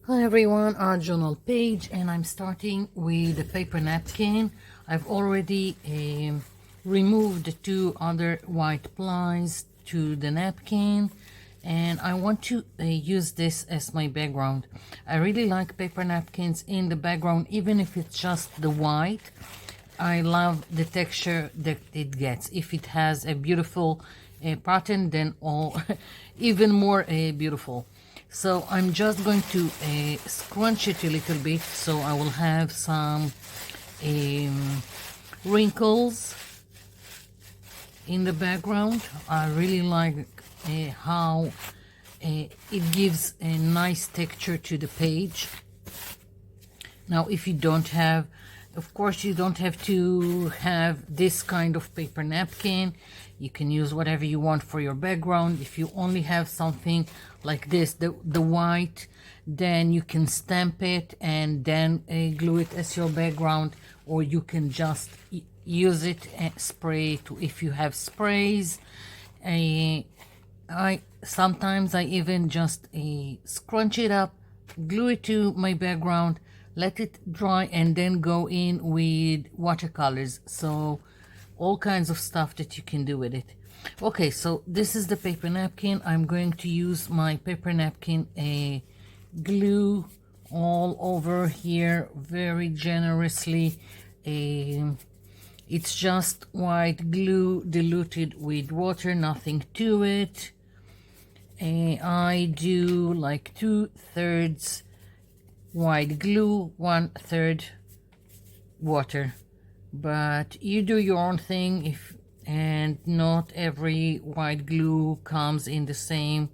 Hi everyone, our journal page, and I'm starting with the paper napkin. I've already removed the two other white plies to the napkin, and I want to use this as my background. I really like paper napkins in the background, even if it's just the white. I love the texture that it gets. If it has a beautiful pattern, then all even more beautiful. So I'm just going to scrunch it a little bit, so I will have some wrinkles in the background. I really like how it gives a nice texture to the page. Now, if you don't have, of course, you don't have to have this kind of paper napkin. You can use whatever you want for your background. If you only have something like this, the white, then you can stamp it and then glue it as your background, or you can just use it and spray it if you have sprays. Sometimes I even just scrunch it up, glue it to my background, let it dry, and then go in with watercolors. So all kinds of stuff that you can do with it. Okay, so this is the paper napkin. I'm going to use my paper napkin glue all over here very generously. It's just white glue diluted with water, nothing to it. I do like 2/3 white glue, 1/3 water, but you do your own thing. And not every white glue comes in the same,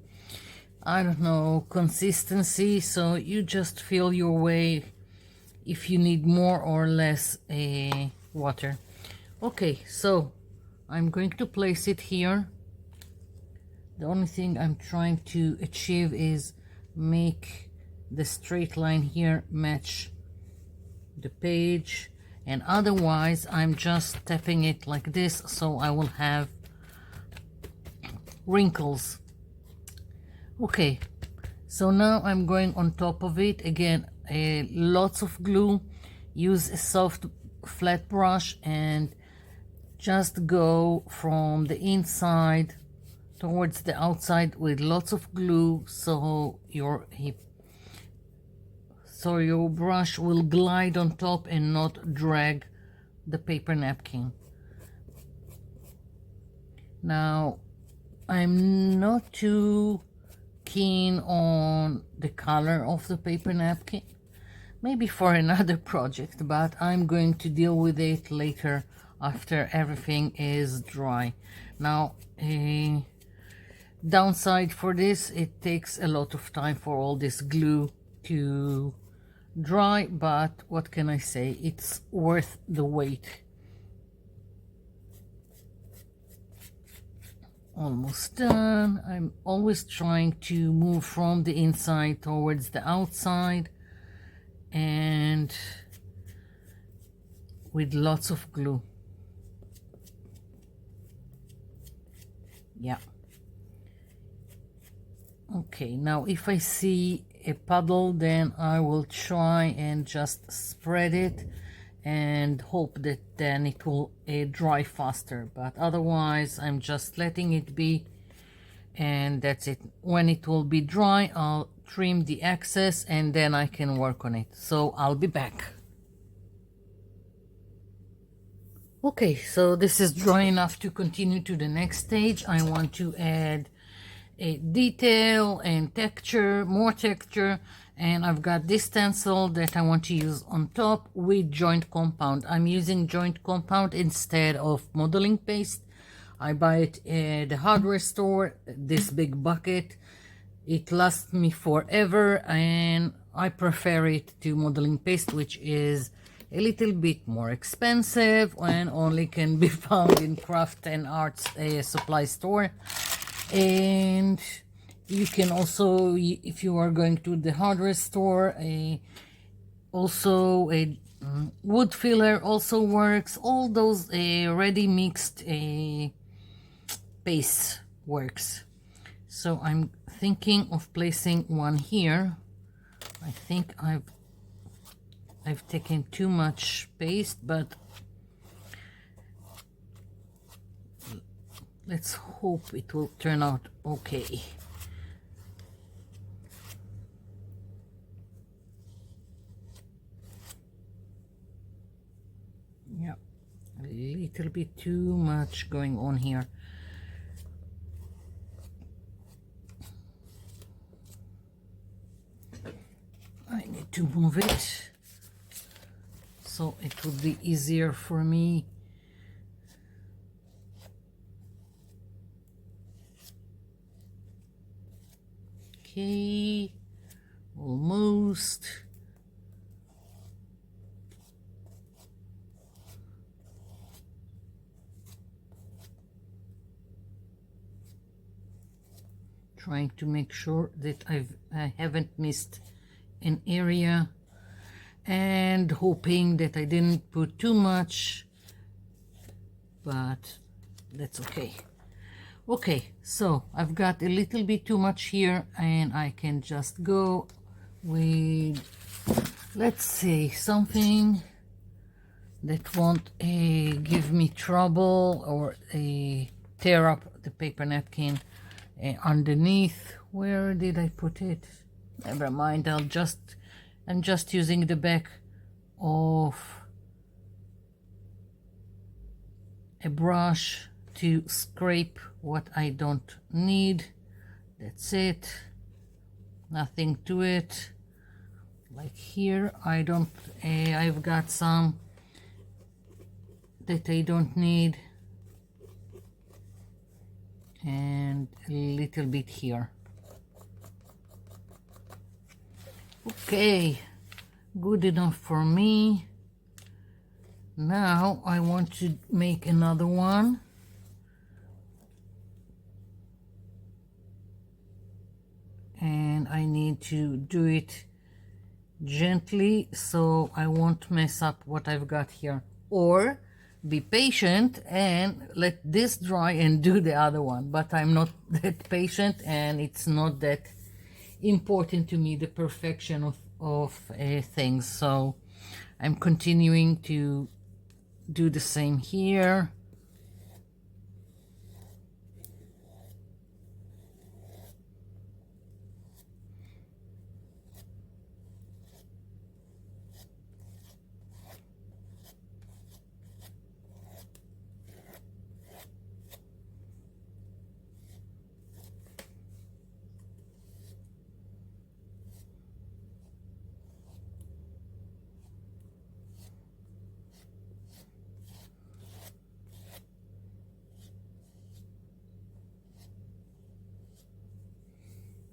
I don't know, consistency, so you just feel your way if you need more or less water. Okay, so I'm going to place it here. The only thing I'm trying to achieve is make the straight line here match the page, and otherwise I'm just tapping it like this, so I will have wrinkles. Okay, so now I'm going on top of it again, lots of glue. Use a soft flat brush and just go from the inside towards the outside with lots of glue, so your brush will glide on top and not drag the paper napkin. Now, I'm not too keen on the color of the paper napkin, maybe for another project, but I'm going to deal with it later after everything is dry. Now, a downside for this, it takes a lot of time for all this glue to dry, but what can I say, it's worth the wait. Almost done. I'm always trying to move from the inside towards the outside, and with lots of glue. Yeah. Okay, now if I see a puddle, then I will try and just spread it and hope that then it will dry faster, but otherwise I'm just letting it be, and that's it. When it will be dry, I'll trim the excess and then I can work on it. So I'll be back. Okay, so this is dry enough to continue to the next stage. I want to add a detail and texture, more texture, and I've got this stencil that I want to use on top with joint compound. I'm using joint compound instead of modeling paste. I buy it at the hardware store, this big bucket. It lasts me forever, and I prefer it to modeling paste, which is a little bit more expensive and only can be found in craft and arts supply store. And you can also, if you are going to the hardware store, also a wood filler also works. All those ready mixed paste works. So I'm thinking of placing one here. I think I've taken too much paste, but let's hope it will turn out okay. Yeah, a little bit too much going on here. I need to move it so it would be easier for me. Okay, almost. Trying to make sure that I haven't missed an area, and hoping that I didn't put too much, but that's okay. Okay, so I've got a little bit too much here, and I can just go with, let's say, something that won't give me trouble or tear up the paper napkin underneath. Where did I put it? Never mind, I'm just using the back of a brush to scrape what I don't need. That's it, nothing to it. Like here, I've got some that I don't need, and a little bit here. Okay, good enough for me. Now I want to make another one. And I need to do it gently so I won't mess up what I've got here. Or be patient and let this dry and do the other one. But I'm not that patient, and it's not that important to me, the perfection of things. So I'm continuing to do the same here.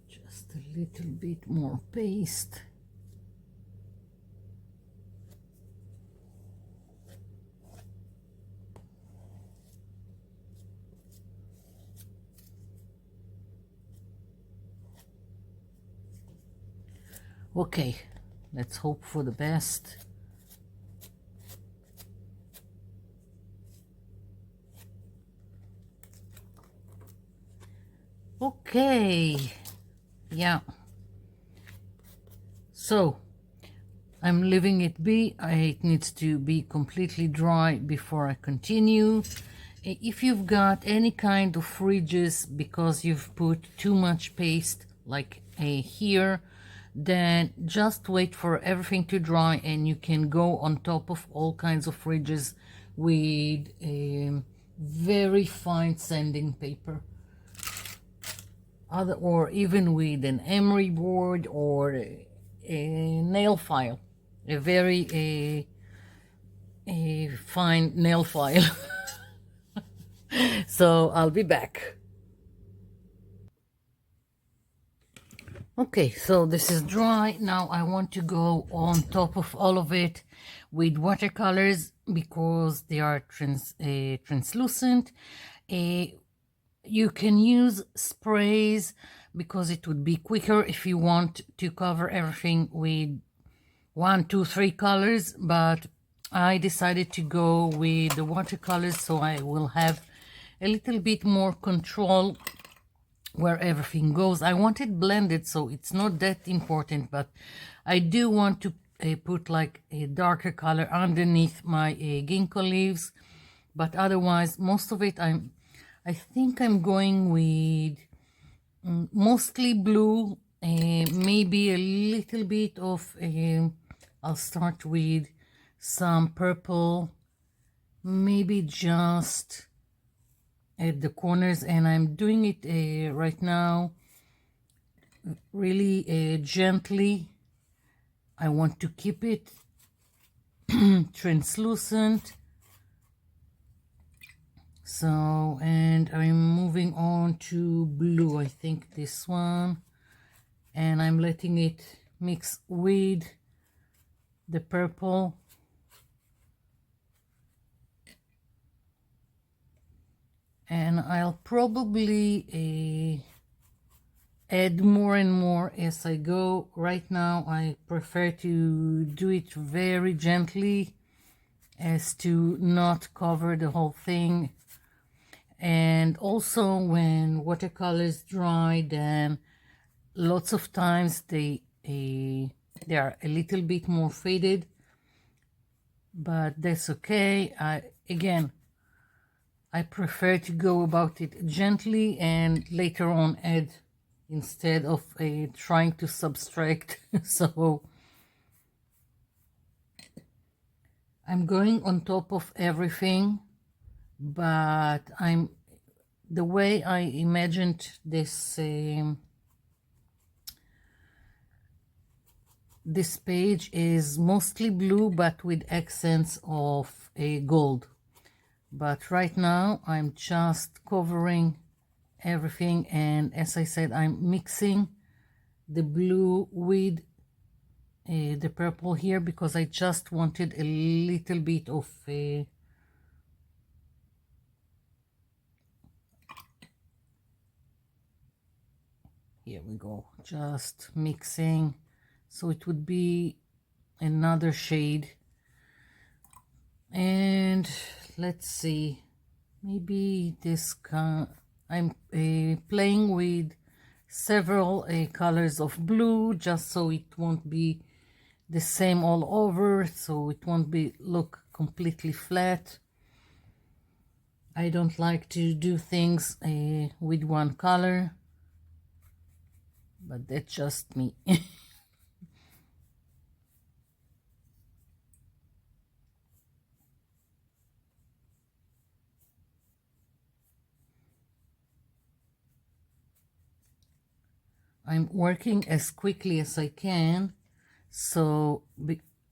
Just a little bit more paste. Okay, let's hope for the best. Okay, yeah. So I'm leaving it be. It needs to be completely dry before I continue. If you've got any kind of fridges because you've put too much paste, like here, then just wait for everything to dry, and you can go on top of all kinds of fridges with very fine sanding paper, or even with an emery board or a nail file, a very fine nail file. So I'll be back. Okay, so this is dry. Now I want to go on top of all of it with watercolors because they are translucent. You can use sprays because it would be quicker if you want to cover everything with 1, 2, 3 colors, but I decided to go with the watercolors so I will have a little bit more control where everything goes. I want it blended, so it's not that important, but I do want to put like a darker color underneath my ginkgo leaves. But otherwise, most of it, I think I'm going with mostly blue, maybe a little bit of, I'll start with some purple, maybe just at the corners, and I'm doing it right now really gently. I want to keep it translucent. So, and I'm moving on to blue, I think this one, and I'm letting it mix with the purple. And I'll probably add more and more as I go. Right now I prefer to do it very gently as to not cover the whole thing. And also when watercolors dry, then lots of times they are a little bit more faded, but that's okay. Again, I prefer to go about it gently and later on add, instead of trying to subtract. So I'm going on top of everything, but the way I imagined this page is mostly blue but with accents of gold. But right now I'm just covering everything, and as I said, I'm mixing the blue with the purple here because I just wanted a little bit of here we go, just mixing so it would be another shade. And let's see, maybe this I'm playing with several colors of blue just so it won't be the same all over, so it won't look completely flat. I don't like to do things with one color, but that's just me. I'm working as quickly as I can, so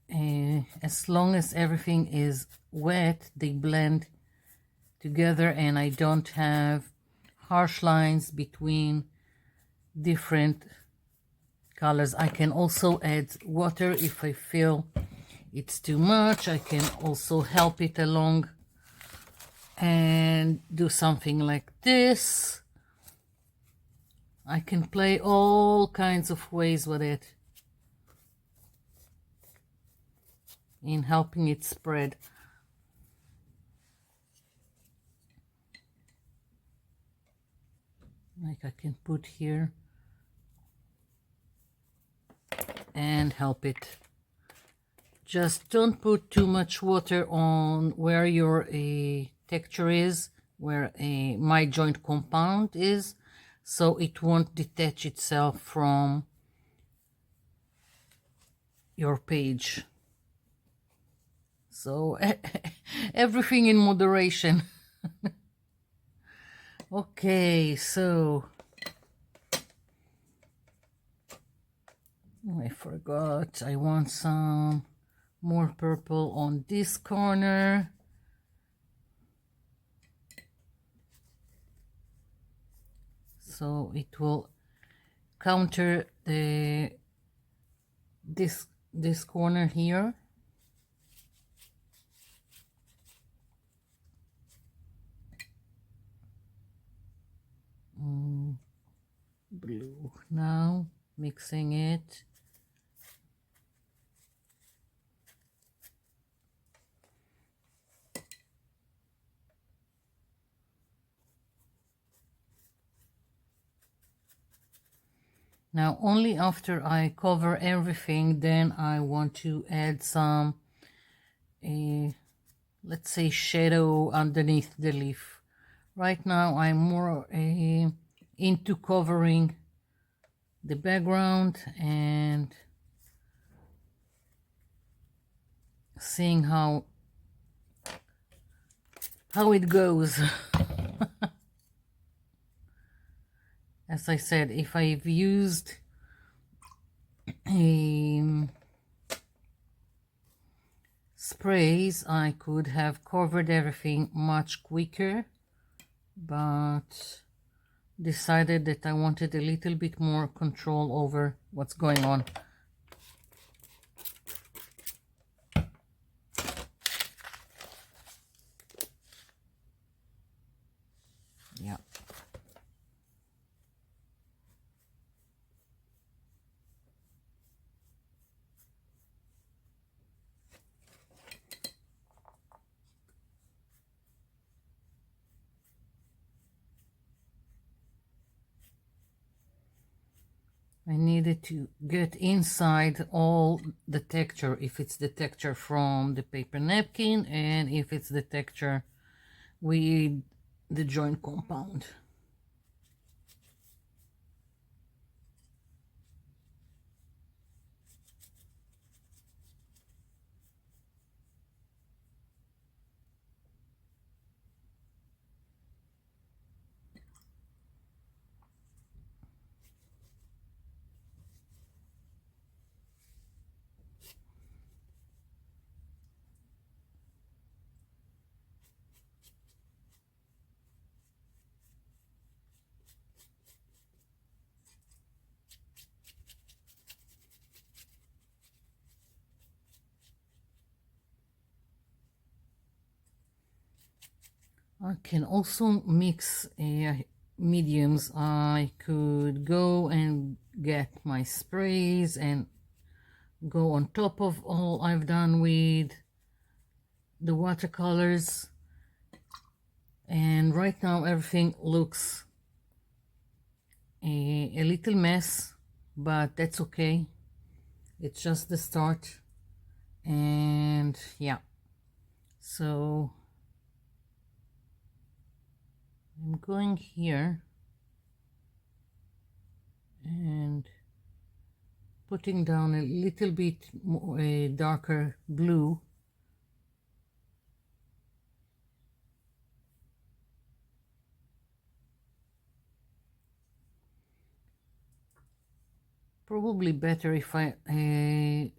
as long as everything is wet, they blend together and I don't have harsh lines between different colors. I can also add water if I feel it's too much. I can also help it along and do something like this. I can play all kinds of ways with it in helping it spread. Like I can put here and help it. Just don't put too much water on where your texture is, where my joint compound is, so it won't detach itself from your page. So everything in moderation. Okay, so I forgot, I want some more purple on this corner. So it will counter this corner here. Blue now, mixing it. Now only after I cover everything, then I want to add some, let's say, shadow underneath the leaf. Right now I'm more into covering the background and seeing how it goes. As I said, if I've used sprays, I could have covered everything much quicker, but decided that I wanted a little bit more control over what's going on. Yeah. I needed to get inside all the texture, if it's the texture from the paper napkin and if it's the texture with the joint compound. I can also mix mediums. I could go and get my sprays and go on top of all I've done with the watercolors. And right now everything looks a little mess, but that's okay. It's just the start. And yeah, so I'm going here and putting down a little bit more, a darker blue. Probably better if I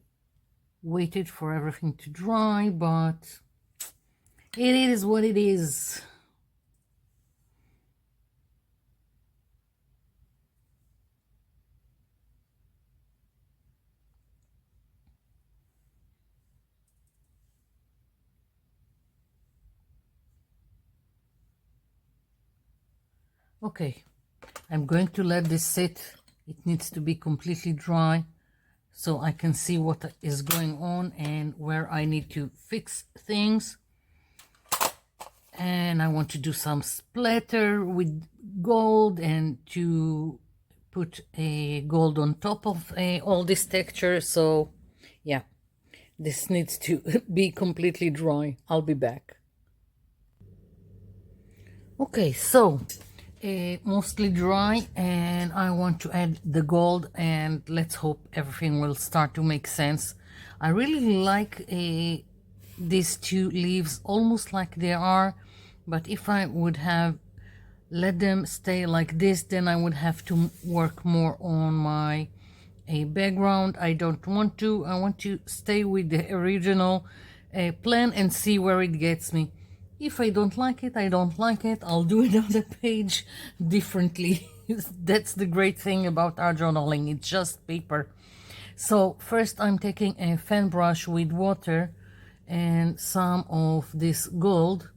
waited for everything to dry, but it is what it is. Okay, I'm going to let this sit. It needs to be completely dry so I can see what is going on and where I need to fix things. And I want to do some splatter with gold and to put a gold on top of all this texture. So yeah, this needs to be completely dry. I'll be back. Okay, so mostly dry, and I want to add the gold, and let's hope everything will start to make sense. I really like these two leaves almost like they are, but if I would have let them stay like this, then I would have to work more on my background. I don't want to. I want to stay with the original plan and see where it gets me. If I don't like it, I don't like it. I'll do another page differently. That's the great thing about art journaling. It's just paper. So first I'm taking a fan brush with water and some of this gold.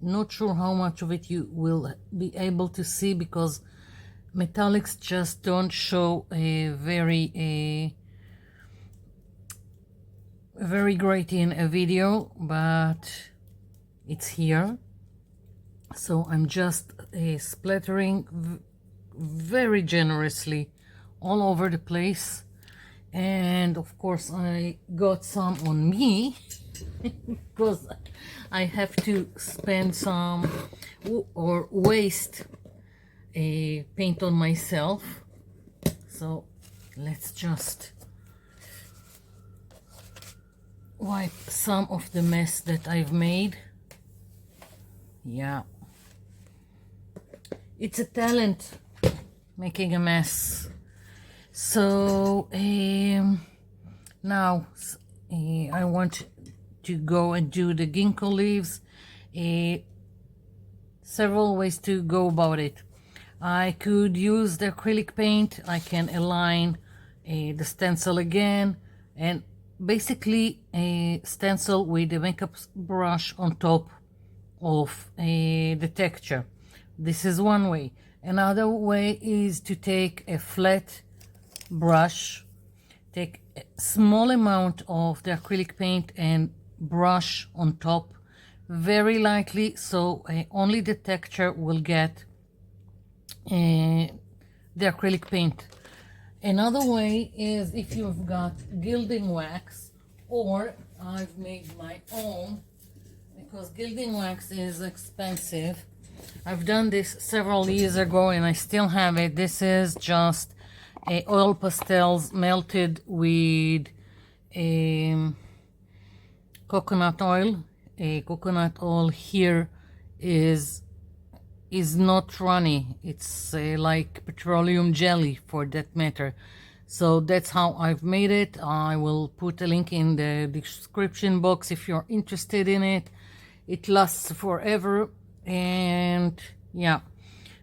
Not sure how much of it you will be able to see because metallics just don't show a very great in a video, but it's here. So I'm just splattering very generously all over the place. And of course I got some on me because I have to spend some or waste a paint on myself. So let's just wipe some of the mess that I've made. Yeah, it's a talent, making a mess. So now I want to go and do the ginkgo leaves. Several ways to go about it. I could use the acrylic paint. I can align the stencil again, and basically a stencil with a makeup brush on top of the texture. This is one way. Another way is to take a flat brush, take a small amount of the acrylic paint and brush on top very lightly, so only the texture will get the acrylic paint. Another way is if you've got gilding wax, or I've made my own, because gilding wax is expensive. I've done this several years ago and I still have it. This is just oil pastels melted with coconut oil. Coconut oil here is not runny. It's like petroleum jelly, for that matter. So that's how I've made it. I will put a link in the description box if you're interested in it. It lasts forever, and yeah,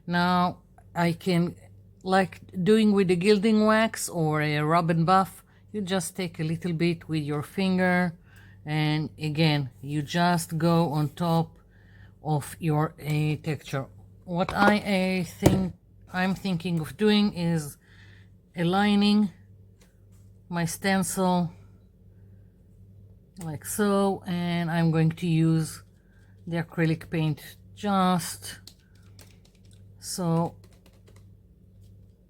now I can, like doing with the gilding wax or a rub and buff, you just take a little bit with your finger, and again you just go on top of your texture. What I'm thinking of doing is aligning my stencil like so, and I'm going to use the acrylic paint just so.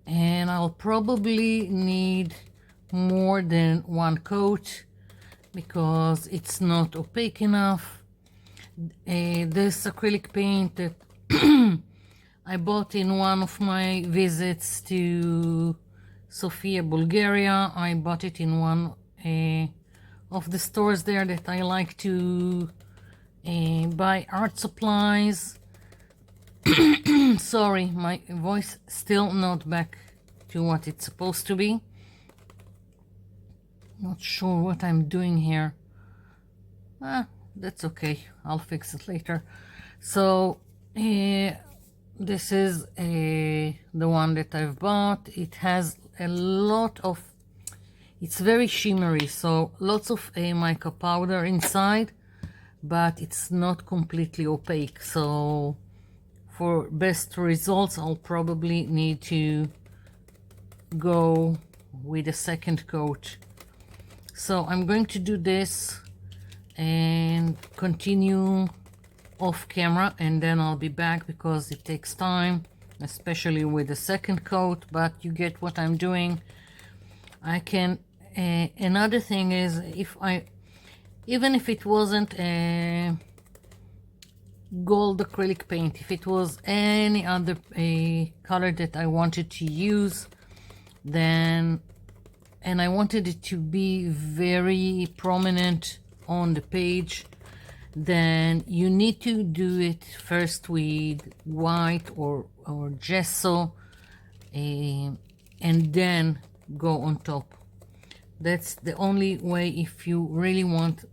And I'll probably need more than one coat because it's not opaque enough. This acrylic paint that I bought in one of my visits to Sofia, Bulgaria. I bought it in one of the stores there that I like to buy art supplies. Sorry, my voice still not back to what it's supposed to be. Not sure what I'm doing here. That's okay, I'll fix it later. So this is the one that I've bought. It has a lot of, it's very shimmery, so lots of mica powder inside, but it's not completely opaque. So for best results I'll probably need to go with a second coat. So I'm going to do this and continue off camera, and then I'll be back because it takes time, especially with the second coat, but you get what I'm doing. I can another thing is, even if it wasn't gold acrylic paint, if it was any other color that I wanted to use, then, and I wanted it to be very prominent on the page, then you need to do it first with white or gesso, and then go on top. That's the only way if you really want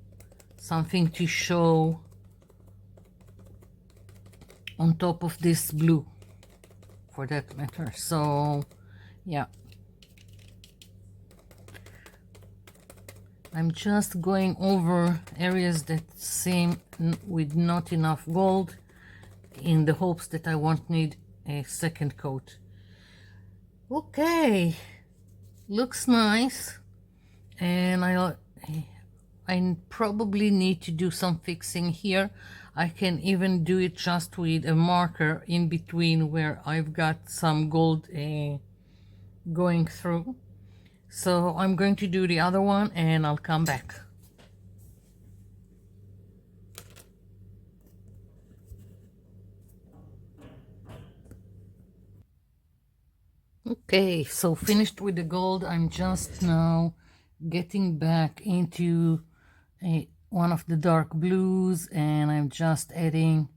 something to show on top of this blue, for that matter. So yeah, I'm just going over areas that seem with not enough gold in the hopes that I won't need a second coat. Okay, looks nice, and I probably need to do some fixing here. I can even do it just with a marker in between where I've got some gold going through. So I'm going to do the other one and I'll come back. Okay, so finished with the gold. I'm just now getting back into one of the dark blues, and I'm just adding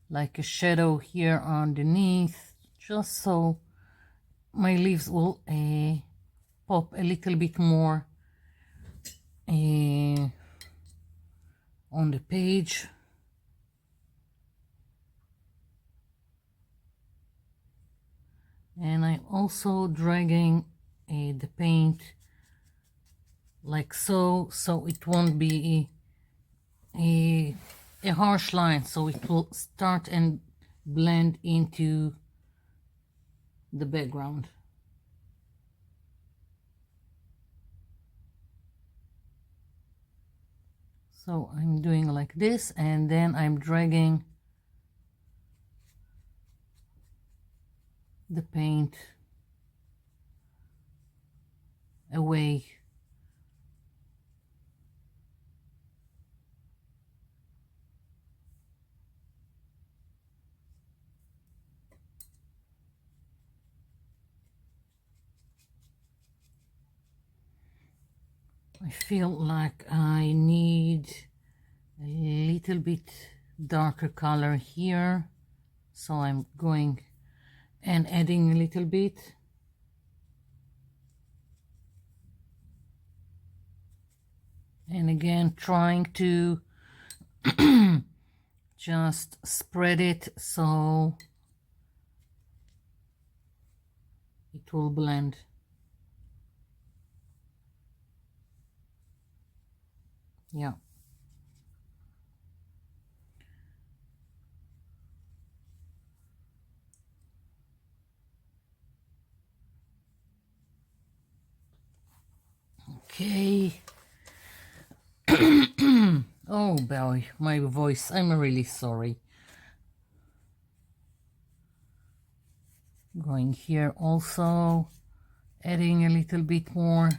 like a shadow here underneath, just so my leaves will pop a little bit more on the page. And I'm also dragging the paint like so, so it won't be a harsh line, so it will start and blend into the background. So I'm doing like this, and then I'm dragging the paint away. I feel like I need a little bit darker color here, so I'm going and adding a little bit. And again, trying to just spread it so it will blend. Yeah. Okay. Oh boy, my voice. I'm really sorry. Going here also, adding a little bit more,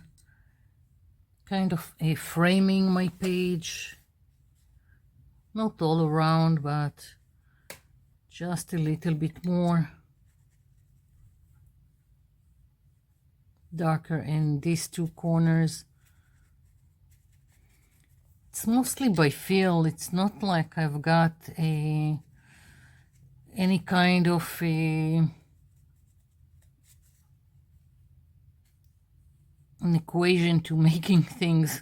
kind of a framing my page. Not all around, but just a little bit more. Darker in these two corners. It's mostly by feel. It's not like I've got any kind of an equation to making things.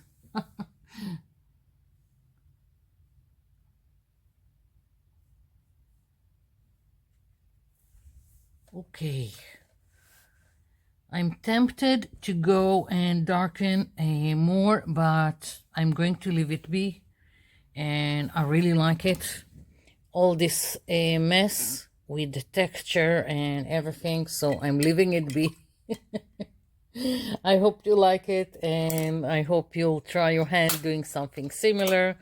Okay. I'm tempted to go and darken more, but I'm going to leave it be. And I really like it. All this mess with the texture and everything, so I'm leaving it be. I hope you like it, and I hope you'll try your hand doing something similar.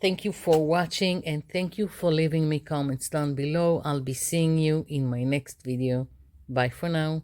Thank you for watching, and thank you for leaving me comments down below. I'll be seeing you in my next video. Bye for now.